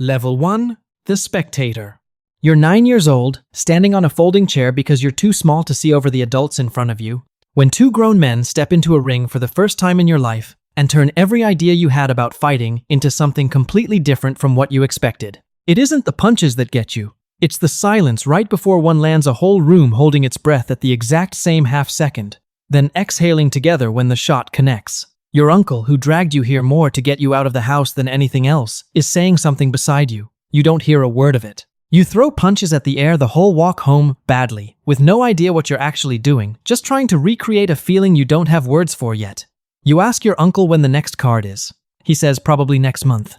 Level 1. The Spectator. You're 9 years old, standing on a folding chair because you're too small to see over the adults in front of you, when two grown men step into a ring for the first time in your life and turn every idea you had about fighting into something completely different from what you expected. It isn't the punches that get you. It's the silence right before one lands, a whole room holding its breath at the exact same half second, then exhaling together when the shot connects. Your uncle, who dragged you here more to get you out of the house than anything else, is saying something beside you. You don't hear a word of it. You throw punches at the air the whole walk home, badly, with no idea what you're actually doing, just trying to recreate a feeling you don't have words for yet. You ask your uncle when the next card is. He says probably next month.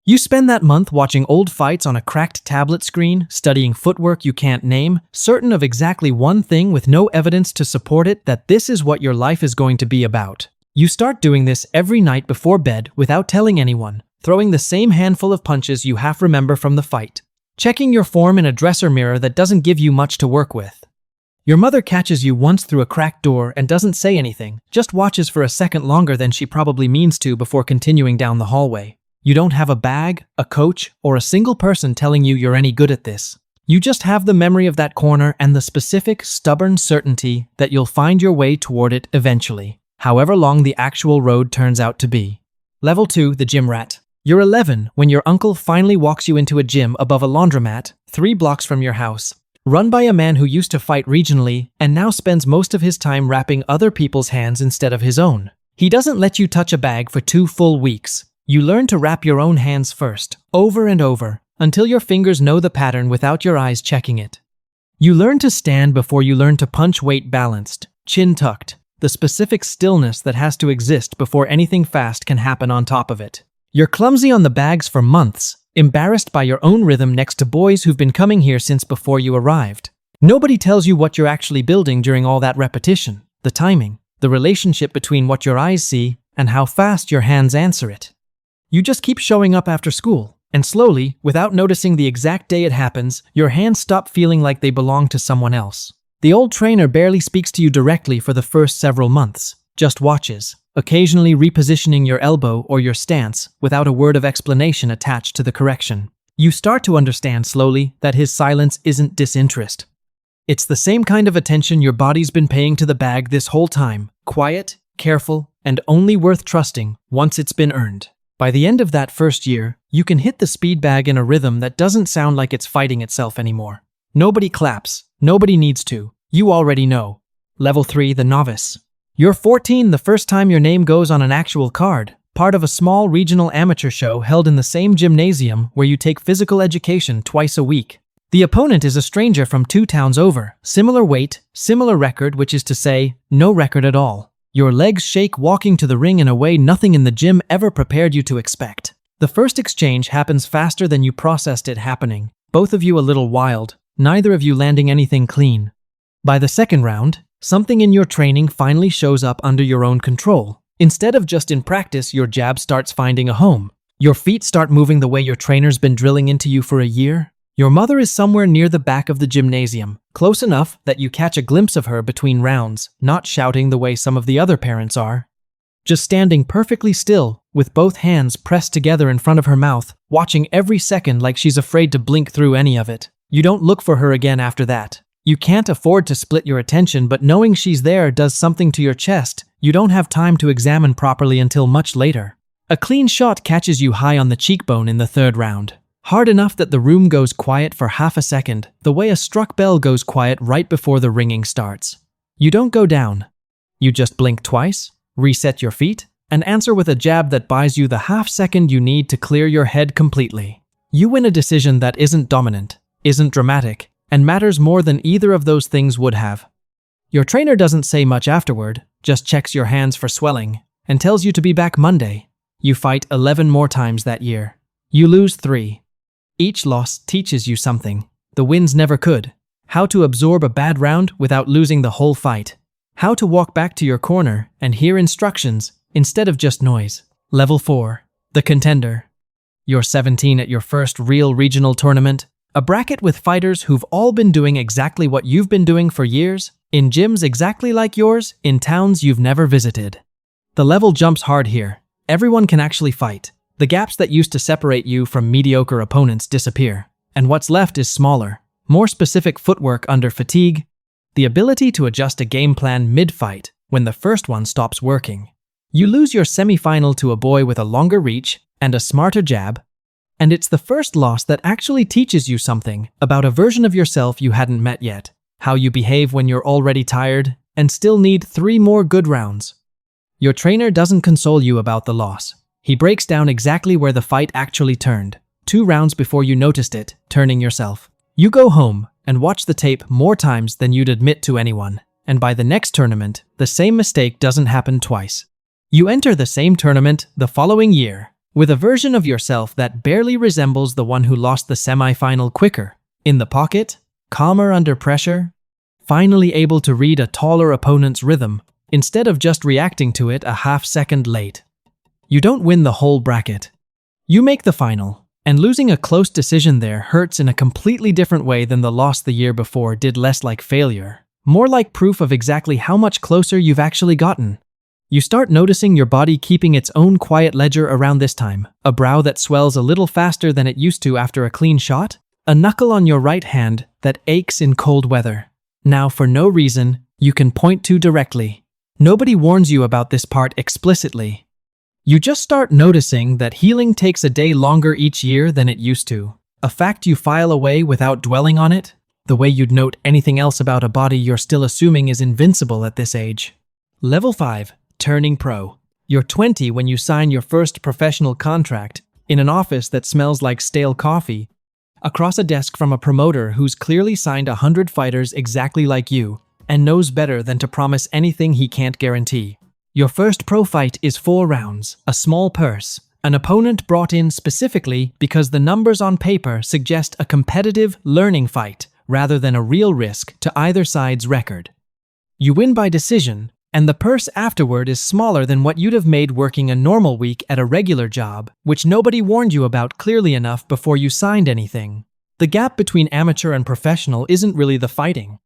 You spend that month watching old fights on a cracked tablet screen, studying footwork you can't name, certain of exactly one thing with no evidence to support it, that this is what your life is going to be about. You start doing this every night before bed without telling anyone, throwing the same handful of punches you half remember from the fight, checking your form in a dresser mirror that doesn't give you much to work with. Your mother catches you once through a cracked door and doesn't say anything, just watches for a second longer than she probably means to before continuing down the hallway. You don't have a bag, a coach, or a single person telling you you're any good at this. You just have the memory of that corner and the specific, stubborn certainty that you'll find your way toward it eventually, however long the actual road turns out to be. Level 2, the gym rat. You're 11 when your uncle finally walks you into a gym above a laundromat, 3 blocks from your house, run by a man who used to fight regionally and now spends most of his time wrapping other people's hands instead of his own. He doesn't let you touch a bag for 2 full weeks. You learn to wrap your own hands first, over and over, until your fingers know the pattern without your eyes checking it. You learn to stand before you learn to punch, weight balanced, chin tucked, the specific stillness that has to exist before anything fast can happen on top of it. You're clumsy on the bags for months, embarrassed by your own rhythm next to boys who've been coming here since before you arrived. Nobody tells you what you're actually building during all that repetition, the timing, the relationship between what your eyes see and how fast your hands answer it. You just keep showing up after school, and slowly, without noticing the exact day it happens, your hands stop feeling like they belong to someone else. The old trainer barely speaks to you directly for the first several months, just watches, occasionally repositioning your elbow or your stance without a word of explanation attached to the correction. You start to understand slowly that his silence isn't disinterest. It's the same kind of attention your body's been paying to the bag this whole time, quiet, careful, and only worth trusting once it's been earned. By the end of that first year, you can hit the speed bag in a rhythm that doesn't sound like it's fighting itself anymore. Nobody claps, nobody needs to, you already know. Level 3, the Novice. You're 14 the first time your name goes on an actual card, part of a small regional amateur show held in the same gymnasium where you take physical education twice a week. The opponent is a stranger from 2 towns over, similar weight, similar record, which is to say, no record at all. Your legs shake walking to the ring in a way nothing in the gym ever prepared you to expect. The first exchange happens faster than you processed it happening, both of you a little wild, neither of you landing anything clean. By the second round, something in your training finally shows up under your own control. Instead of just in practice, your jab starts finding a home. Your feet start moving the way your trainer's been drilling into you for a year. Your mother is somewhere near the back of the gymnasium, close enough that you catch a glimpse of her between rounds, not shouting the way some of the other parents are. Just standing perfectly still, with both hands pressed together in front of her mouth, watching every second like she's afraid to blink through any of it. You don't look for her again after that. You can't afford to split your attention, but knowing she's there does something to your chest you don't have time to examine properly until much later. A clean shot catches you high on the cheekbone in the 3rd round. Hard enough that the room goes quiet for half a second, the way a struck bell goes quiet right before the ringing starts. You don't go down. You just blink twice, reset your feet, and answer with a jab that buys you the half second you need to clear your head completely. You win a decision that isn't dominant, isn't dramatic, and matters more than either of those things would have. Your trainer doesn't say much afterward, just checks your hands for swelling, and tells you to be back Monday. You fight 11 more times that year. You lose 3. Each loss teaches you something. The wins never could. How to absorb a bad round without losing the whole fight. How to walk back to your corner and hear instructions instead of just noise. Level 4. The Contender. You're 17 at your first real regional tournament. A bracket with fighters who've all been doing exactly what you've been doing for years, in gyms exactly like yours, in towns you've never visited. The level jumps hard here. Everyone can actually fight. The gaps that used to separate you from mediocre opponents disappear, and what's left is smaller, more specific footwork under fatigue, the ability to adjust a game plan mid-fight when the first one stops working. You lose your semi-final to a boy with a longer reach and a smarter jab, and it's the first loss that actually teaches you something about a version of yourself you hadn't met yet, how you behave when you're already tired and still need 3 more good rounds. Your trainer doesn't console you about the loss. He breaks down exactly where the fight actually turned, 2 rounds before you noticed it turning yourself. You go home and watch the tape more times than you'd admit to anyone, and by the next tournament, the same mistake doesn't happen twice. You enter the same tournament the following year with a version of yourself that barely resembles the one who lost the semi-final quicker, in the pocket, calmer under pressure, finally able to read a taller opponent's rhythm instead of just reacting to it a half-second late. You don't win the whole bracket. You make the final, and losing a close decision there hurts in a completely different way than the loss the year before did, less like failure, more like proof of exactly how much closer you've actually gotten. You start noticing your body keeping its own quiet ledger around this time, a brow that swells a little faster than it used to after a clean shot, a knuckle on your right hand that aches in cold weather. Now, for no reason you can point to directly. Nobody warns you about this part explicitly. You just start noticing that healing takes a day longer each year than it used to, a fact you file away without dwelling on it, the way you'd note anything else about a body you're still assuming is invincible at this age. Level 5. Turning pro. You're 20 when you sign your first professional contract in an office that smells like stale coffee, across a desk from a promoter who's clearly signed 100 fighters exactly like you and knows better than to promise anything he can't guarantee. Your first pro fight is 4 rounds, a small purse, an opponent brought in specifically because the numbers on paper suggest a competitive learning fight rather than a real risk to either side's record. You win by decision, and the purse afterward is smaller than what you'd have made working a normal week at a regular job, which nobody warned you about clearly enough before you signed anything. The gap between amateur and professional isn't really the fighting.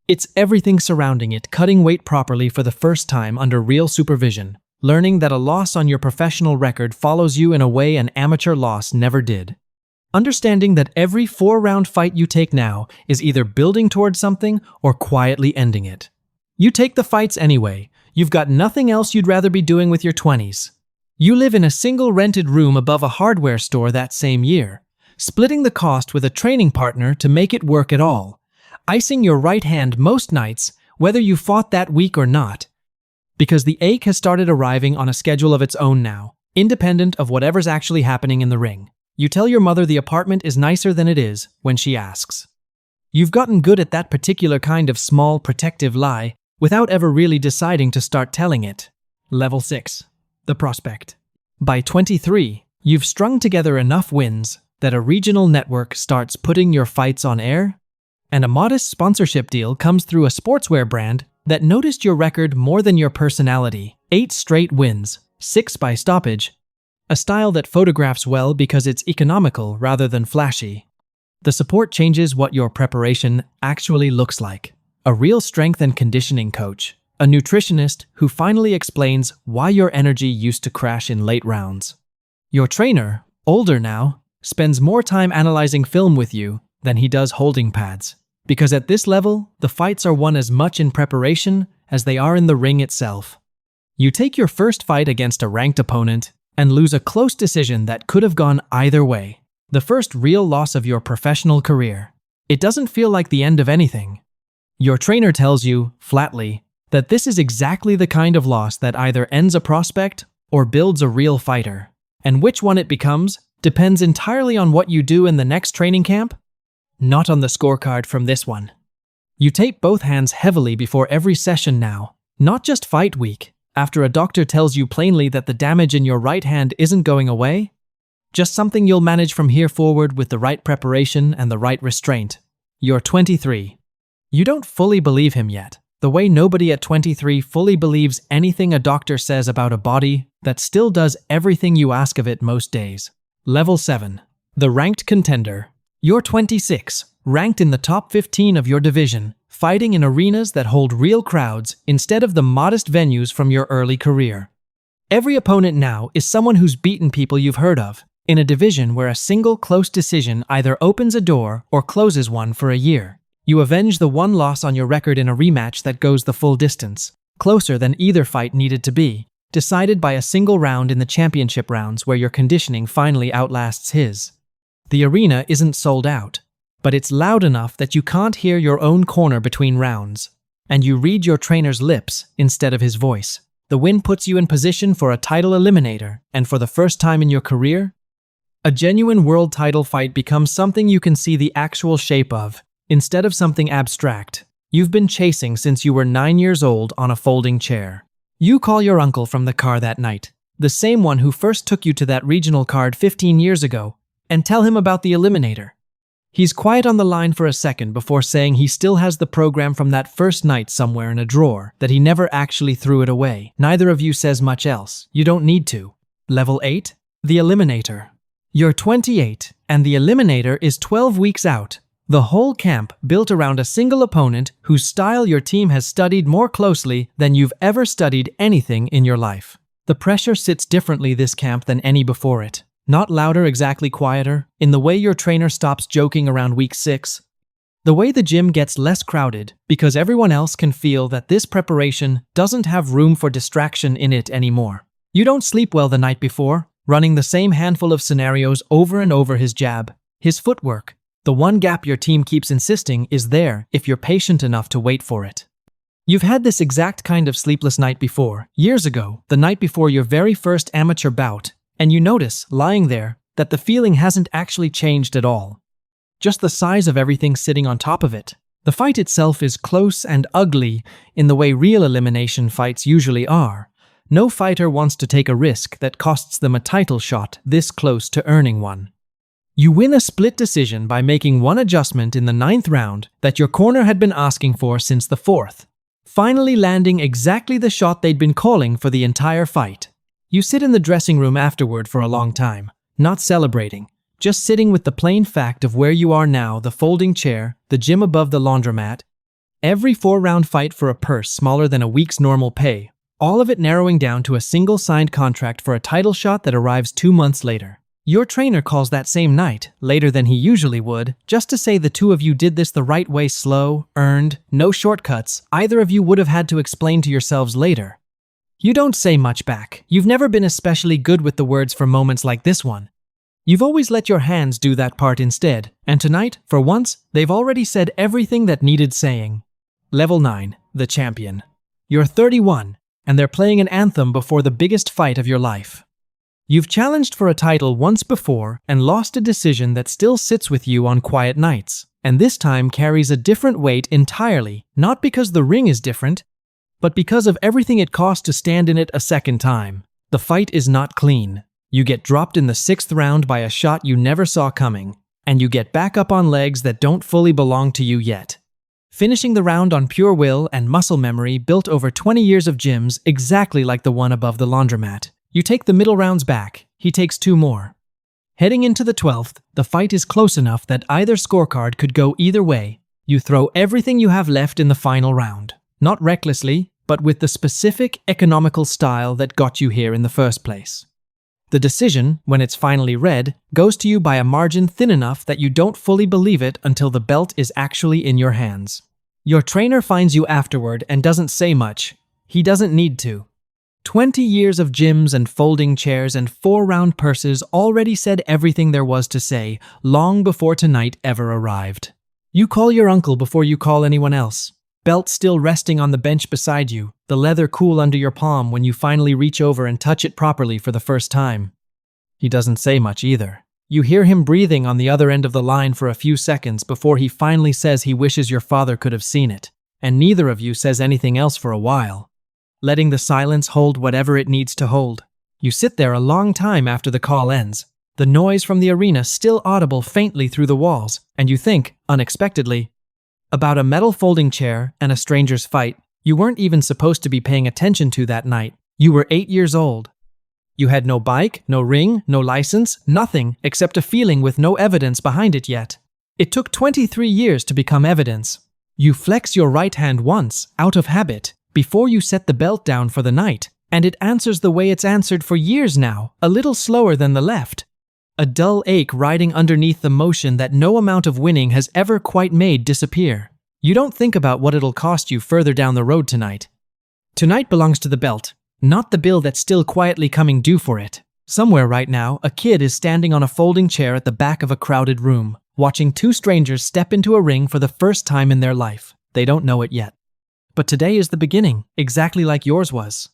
It's everything surrounding it, cutting weight properly for the first time under real supervision, learning that a loss on your professional record follows you in a way an amateur loss never did. Understanding that every 4-round fight you take now is either building towards something or quietly ending it. You take the fights anyway. You've got nothing else you'd rather be doing with your 20s. You live in a single rented room above a hardware store that same year, splitting the cost with a training partner to make it work at all, icing your right hand most nights, whether you fought that week or not, because the ache has started arriving on a schedule of its own now, independent of whatever's actually happening in the ring. You tell your mother the apartment is nicer than it is when she asks. You've gotten good at that particular kind of small, protective lie without ever really deciding to start telling it. Level 6. The prospect. By 23, you've strung together enough wins that a regional network starts putting your fights on air, and a modest sponsorship deal comes through a sportswear brand that noticed your record more than your personality. 8 straight wins, 6 by stoppage, a style that photographs well because it's economical rather than flashy. The support changes what your preparation actually looks like. A real strength and conditioning coach, a nutritionist who finally explains why your energy used to crash in late rounds. Your trainer, older now, spends more time analyzing film with you than he does holding pads, because at this level, the fights are won as much in preparation as they are in the ring itself. You take your first fight against a ranked opponent and lose a close decision that could have gone either way. The first real loss of your professional career. It doesn't feel like the end of anything. Your trainer tells you, flatly, that this is exactly the kind of loss that either ends a prospect or builds a real fighter. And which one it becomes depends entirely on what you do in the next training camp, not on the scorecard from this one. You tape both hands heavily before every session now, not just fight week, after a doctor tells you plainly that the damage in your right hand isn't going away, just something you'll manage from here forward with the right preparation and the right restraint. You're 23. You don't fully believe him yet, the way nobody at 23 fully believes anything a doctor says about a body that still does everything you ask of it most days. Level 7. The ranked contender. You're 26, ranked in the top 15 of your division, fighting in arenas that hold real crowds instead of the modest venues from your early career. Every opponent now is someone who's beaten people you've heard of, in a division where a single close decision either opens a door or closes one for a year. You avenge the one loss on your record in a rematch that goes the full distance, closer than either fight needed to be, decided by a single round in the championship rounds where your conditioning finally outlasts his. The arena isn't sold out, but it's loud enough that you can't hear your own corner between rounds, and you read your trainer's lips instead of his voice. The win puts you in position for a title eliminator, and for the first time in your career, a genuine world title fight becomes something you can see the actual shape of, instead of something abstract you've been chasing since you were 9 years old on a folding chair. You call your uncle from the car that night, the same one who first took you to that regional card 15 years ago, and tell him about the Eliminator. He's quiet on the line for a second before saying he still has the program from that first night somewhere in a drawer, that he never actually threw it away. Neither of you says much else. You don't need to. Level 8? The Eliminator. You're 28, and the Eliminator is 12 weeks out. The whole camp built around a single opponent whose style your team has studied more closely than you've ever studied anything in your life. The pressure sits differently this camp than any before it. Not louder, exactly quieter, in the way your trainer stops joking around week 6. The way the gym gets less crowded because everyone else can feel that this preparation doesn't have room for distraction in it anymore. You don't sleep well the night before, running the same handful of scenarios over and over. His jab, his footwork. The one gap your team keeps insisting is there if you're patient enough to wait for it. You've had this exact kind of sleepless night before, years ago, the night before your very first amateur bout, and you notice, lying there, that the feeling hasn't actually changed at all. Just the size of everything sitting on top of it. The fight itself is close and ugly in the way real elimination fights usually are. No fighter wants to take a risk that costs them a title shot this close to earning one. You win a split decision by making one adjustment in the 9th round that your corner had been asking for since the 4th, finally landing exactly the shot they'd been calling for the entire fight. You sit in the dressing room afterward for a long time, not celebrating, just sitting with the plain fact of where you are now, the folding chair, the gym above the laundromat, every 4-round fight for a purse smaller than a week's normal pay, all of it narrowing down to a single signed contract for a title shot that arrives 2 months later. Your trainer calls that same night, later than he usually would, just to say the two of you did this the right way, slow, earned, no shortcuts either of you would have had to explain to yourselves later. You don't say much back. You've never been especially good with the words for moments like this one. You've always let your hands do that part instead, and tonight, for once, they've already said everything that needed saying. Level 9, the champion. You're 31, and they're playing an anthem before the biggest fight of your life. You've challenged for a title once before and lost a decision that still sits with you on quiet nights, and this time carries a different weight entirely, not because the ring is different, but because of everything it cost to stand in it a second time. The fight is not clean. You get dropped in the 6th round by a shot you never saw coming, and you get back up on legs that don't fully belong to you yet. Finishing the round on pure will and muscle memory built over 20 years of gyms exactly like the one above the laundromat. You take the middle rounds back, he takes 2 more. Heading into the 12th, the fight is close enough that either scorecard could go either way. You throw everything you have left in the final round. Not recklessly, but with the specific economical style that got you here in the first place. The decision, when it's finally read, goes to you by a margin thin enough that you don't fully believe it until the belt is actually in your hands. Your trainer finds you afterward and doesn't say much. He doesn't need to. 20 years of gyms and folding chairs and 4-round purses already said everything there was to say long before tonight ever arrived. You call your uncle before you call anyone else. Belt still resting on the bench beside you, the leather cool under your palm when you finally reach over and touch it properly for the first time. He doesn't say much either. You hear him breathing on the other end of the line for a few seconds before he finally says he wishes your father could have seen it, and neither of you says anything else for a while, letting the silence hold whatever it needs to hold. You sit there a long time after the call ends, the noise from the arena still audible faintly through the walls, and you think, unexpectedly, about a metal folding chair and a stranger's fight you weren't even supposed to be paying attention to that night. You were 8 years old. You had no bike, no ring, no license, nothing except a feeling with no evidence behind it yet. It took 23 years to become evidence. You flex your right hand once, out of habit, before you set the belt down for the night, And it answers the way it's answered for years now, a little slower than the left. A dull ache riding underneath the motion that no amount of winning has ever quite made disappear. You don't think about what it'll cost you further down the road tonight. Tonight belongs to the belt, not the bill that's still quietly coming due for it. Somewhere right now, a kid is standing on a folding chair at the back of a crowded room, watching two strangers step into a ring for the first time in their life. They don't know it yet. But today is the beginning, exactly like yours was.